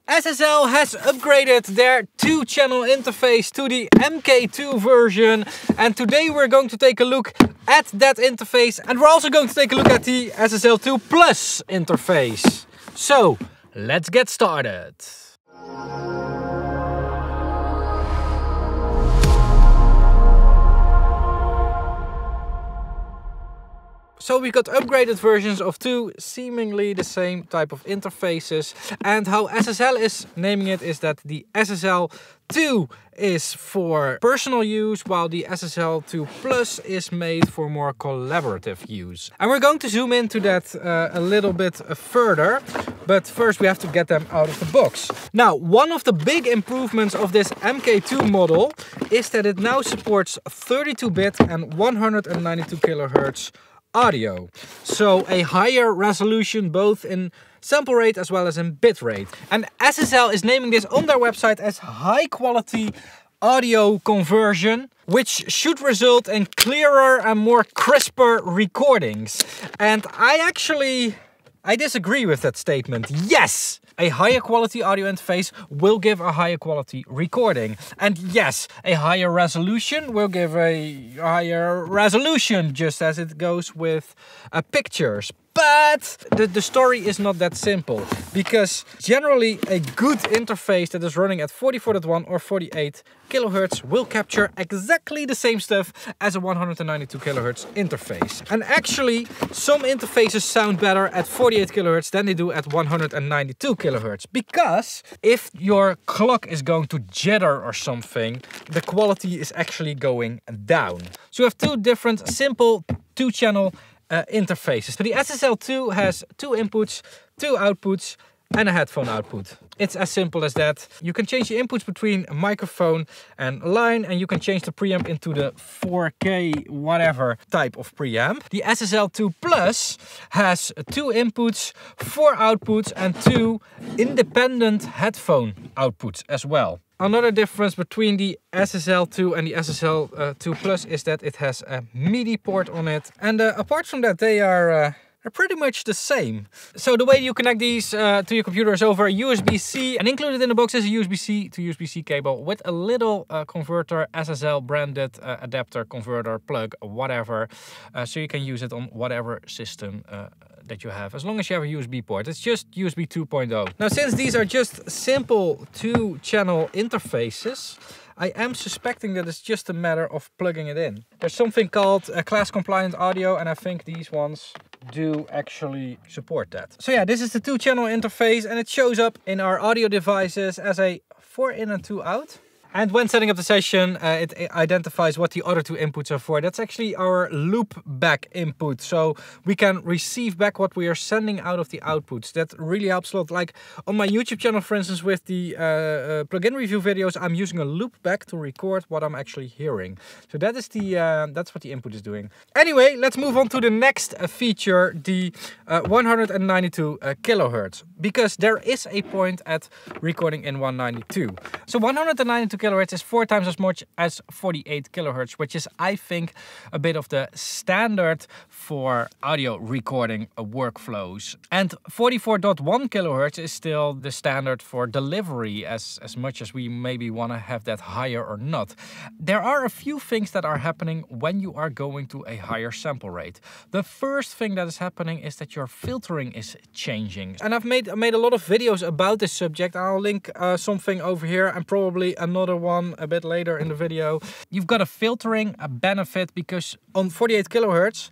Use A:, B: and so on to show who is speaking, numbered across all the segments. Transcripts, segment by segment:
A: SSL has upgraded their 2-channel interface to the MK2 version, and today we're going to take a look at that interface, and we're also going to take a look at the SSL2 Plus interface. So, let's get started. So we got upgraded versions of two seemingly the same type of interfaces, and how SSL is naming it is that the SSL2 is for personal use while the SSL2 Plus is made for more collaborative use. And we're going to zoom into that a little bit further, but first we have to get them out of the box. Now, one of the big improvements of this MK2 model is that it now supports 32-bit and 192 kHz audio, so a higher resolution both in sample rate as well as in bit rate. And SSL is naming this on their website as high quality audio conversion, which should result in clearer and more crisper recordings. And I disagree with that statement. Yes! A higher quality audio interface will give a higher quality recording. And yes, a higher resolution will give a higher resolution, just as it goes with pictures. But the story is not that simple, because generally a good interface that is running at 44.1 or 48 kHz will capture exactly the same stuff as a 192 kHz interface. And actually, some interfaces sound better at 48 kHz than they do at 192 kHz, because if your clock is going to jitter or something, the quality is actually going down. So you have two different simple 2-channel interfaces. So the SSL2 has 2 inputs, 2 outputs and a headphone output. It's as simple as that. You can change the inputs between a microphone and line, and you can change the preamp into the 4K whatever type of preamp. The SSL2 Plus has 2 inputs, 4 outputs and 2 independent headphone outputs as well. Another difference between the SSL2 and the SSL2 Plus is that it has a MIDI port on it. And apart from that, they are pretty much the same. So the way you connect these to your computer is over USB-C, and included in the box is a USB-C to USB-C cable with a little converter, SSL branded adapter, converter, plug, whatever. So you can use it on whatever system that you have, as long as you have a USB port. It's just USB 2.0. Now, since these are just simple 2-channel interfaces, I am suspecting that it's just a matter of plugging it in. There's something called class compliant audio, and I think these ones do actually support that. So yeah, this is the 2-channel interface, and it shows up in our audio devices as a 4 in and 2 out. And when setting up the session, it identifies what the other 2 inputs are for. That's actually our Loopback input. So we can receive back what we are sending out of the outputs. That really helps a lot. Like on my YouTube channel, for instance, with the plugin review videos, I'm using a Loopback to record what I'm actually hearing. So that is that's what the input is doing. Anyway, let's move on to the next feature, the 192 kHz. Because there is a point at recording in 192. So 192 kHz is 4 times as much as 48 kHz, which is, I think, a bit of the standard for audio recording workflows. And 44.1 kHz is still the standard for delivery, as much as we maybe want to have that higher or not. There are a few things that are happening when you are going to a higher sample rate. The first thing that is happening is that your filtering is changing. And I've made a lot of videos about this subject. I'll link something over here and probably another one a bit later in the video. You've got a filtering benefit, because on 48 kHz,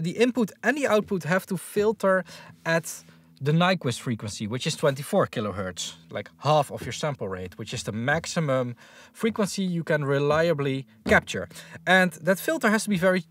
A: the input and the output have to filter at the Nyquist frequency, which is 24 kHz, like half of your sample rate, which is the maximum frequency you can reliably capture. And that filter has to be very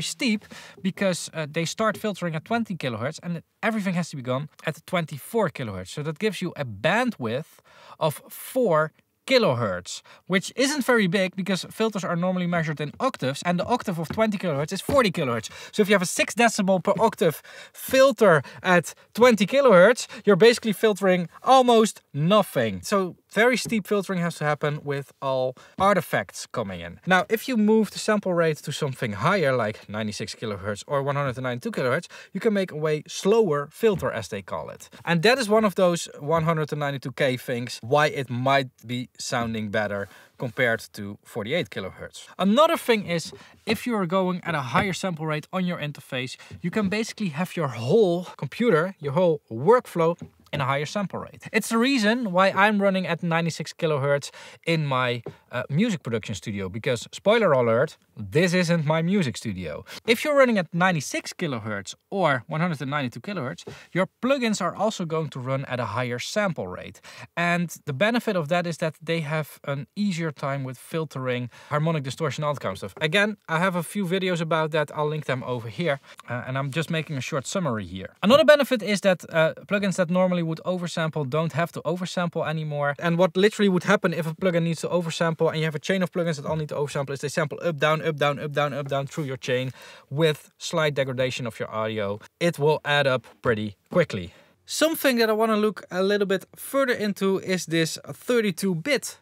A: steep, because they start filtering at 20 kHz and everything has to be gone at 24 kHz. So that gives you a bandwidth of 4 kHz, which isn't very big because filters are normally measured in octaves, and the octave of 20 kHz is 40 kHz. So if you have a 6 decibel per octave filter at 20 kHz, you're basically filtering almost nothing. So very steep filtering has to happen with all artifacts coming in. Now, if you move the sample rate to something higher, like 96 kilohertz or 192 kilohertz, you can make a way slower filter, as they call it. And that is one of those 192K things why it might be sounding better compared to 48 kilohertz. Another thing is, if you are going at a higher sample rate on your interface, you can basically have your whole computer, your whole workflow in a higher sample rate. It's the reason why I'm running at 96 kilohertz in my music production studio, because spoiler alert, this isn't my music studio. If you're running at 96 kilohertz or 192 kilohertz, your plugins are also going to run at a higher sample rate. And the benefit of that is that they have an easier time with filtering, harmonic distortion, all that kind of stuff. Again, I have a few videos about that. I'll link them over here. And I'm just making a short summary here. Another benefit is that plugins that normally would oversample don't have to oversample anymore. And what literally would happen if a plugin needs to oversample and you have a chain of plugins that all need to oversample is they sample up, down, up, down, up, down, up, down through your chain with slight degradation of your audio. It will add up pretty quickly. Something that I want to look a little bit further into is this 32-bit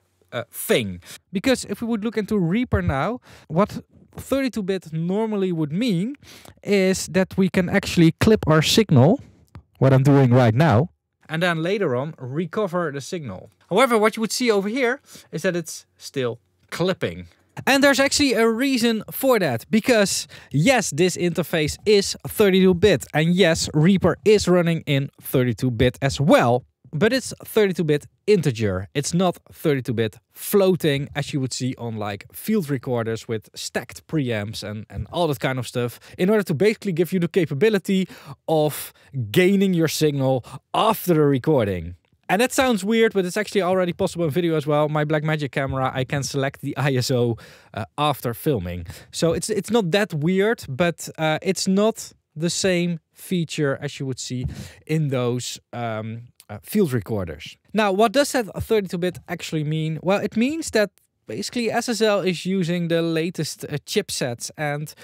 A: thing. Because if we would look into Reaper now, what 32-bit normally would mean is that we can actually clip our signal, what I'm doing right now, and then later on recover the signal. However, what you would see over here is that it's still clipping. And there's actually a reason for that, because yes, this interface is 32-bit, and yes, Reaper is running in 32-bit as well, but it's 32-bit integer. It's not 32-bit floating, as you would see on like field recorders with stacked preamps and all that kind of stuff, in order to basically give you the capability of gaining your signal after the recording. And that sounds weird, but it's actually already possible in video as well. My Blackmagic camera, I can select the ISO after filming. So it's not that weird, but it's not the same feature as you would see in those field recorders. Now, what does that 32-bit actually mean? Well, it means that basically SSL is using the latest chipsets, and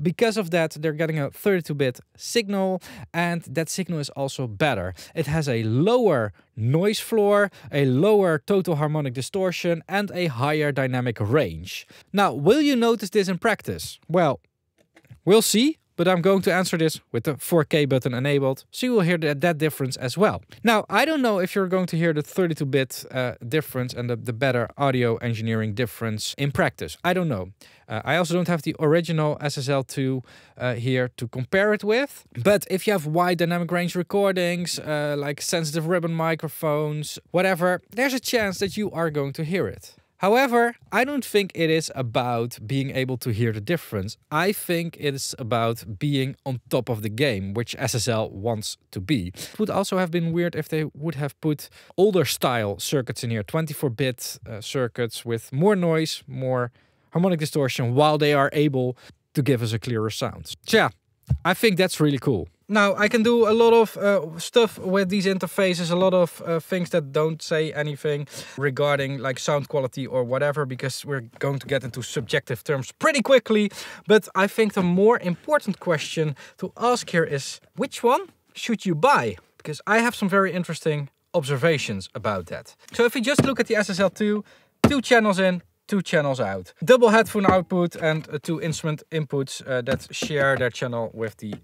A: because of that they're getting a 32-bit signal, and that signal is also better. It has a lower noise floor, a lower total harmonic distortion, and a higher dynamic range. Now, will you notice this in practice? Well, we'll see. But I'm going to answer this with the 4K button enabled, so you will hear that difference as well. Now, I don't know if you're going to hear the 32-bit difference and the better audio engineering difference in practice. I don't know. I also don't have the original SSL2 here to compare it with. But if you have wide dynamic range recordings, like sensitive ribbon microphones, whatever, there's a chance that you are going to hear it. However, I don't think it is about being able to hear the difference. I think it's about being on top of the game, which SSL wants to be. It would also have been weird if they would have put older style circuits in here, 24-bit circuits with more noise, more harmonic distortion, while they are able to give us a clearer sound. So yeah, I think that's really cool. Now, I can do a lot of stuff with these interfaces, a lot of things that don't say anything regarding like sound quality or whatever, because we're going to get into subjective terms pretty quickly. But I think the more important question to ask here is, which one should you buy? Because I have some very interesting observations about that. So if we just look at the SSL2, 2 channels in, 2 channels out. Double headphone output and 2 instrument inputs that share their channel with the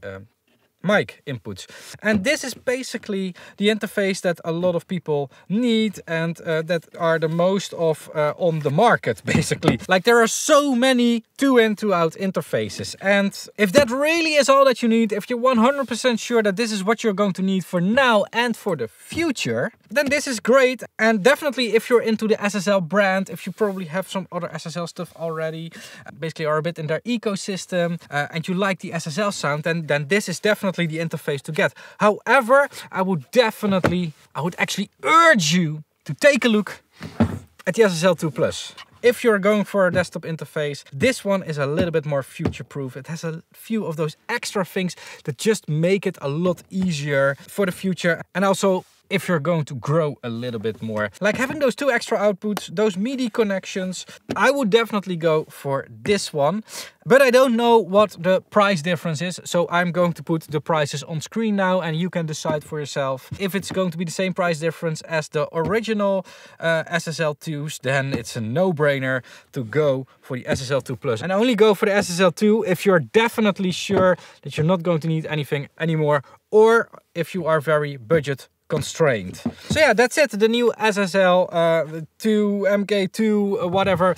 A: mic inputs. And this is basically the interface that a lot of people need and that are the most of on the market, basically. Like, there are so many 2-in, 2-out interfaces, and if that really is all that you need, if you're 100% sure that this is what you're going to need for now and for the future, then this is great. And definitely if you're into the SSL brand, if you probably have some other SSL stuff already, basically are a bit in their ecosystem, and you like the SSL sound, then this is definitely the interface to get. However, I would actually urge you to take a look at the SSL2 Plus. If you're going for a desktop interface, this one is a little bit more future-proof. It has a few of those extra things that just make it a lot easier for the future. And also, if you're going to grow a little bit more. Like having those 2 extra outputs, those MIDI connections, I would definitely go for this one. But I don't know what the price difference is, so I'm going to put the prices on screen now and you can decide for yourself. If it's going to be the same price difference as the original SSL2s, then it's a no-brainer to go for the SSL2 Plus. And only go for the SSL2 if you're definitely sure that you're not going to need anything anymore, or if you are very budget constrained. So yeah, that's it. The new SSL2 MK2 whatever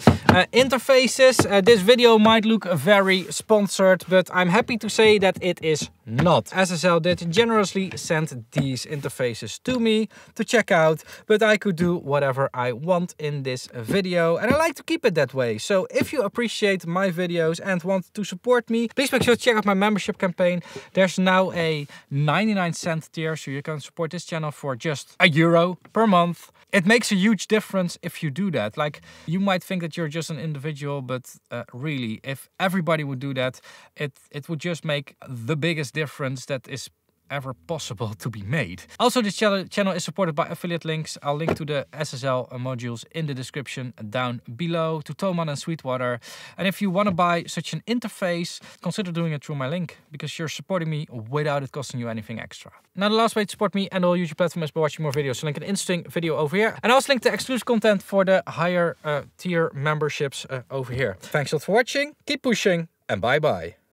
A: interfaces. This video might look very sponsored, but I'm happy to say that it is not. SSL did generously send these interfaces to me to check out, but I could do whatever I want in this video, and I like to keep it that way. So if you appreciate my videos and want to support me, please make sure to check out my membership campaign. There's now a 99-cent tier, so you can support this channel for just €1 per month. It makes a huge difference if you do that. Like, you might think that you're just an individual, but really, if everybody would do that, it would just make the biggest difference that is ever possible to be made. Also, this channel is supported by affiliate links. I'll link to the SSL modules in the description down below, to Toman and Sweetwater. And if you want to buy such an interface, consider doing it through my link, because you're supporting me without it costing you anything extra. Now, the last way to support me and all YouTube platforms is by watching more videos. So link an interesting video over here. And also link the exclusive content for the higher tier memberships over here. Thanks a lot for watching, keep pushing, and bye bye.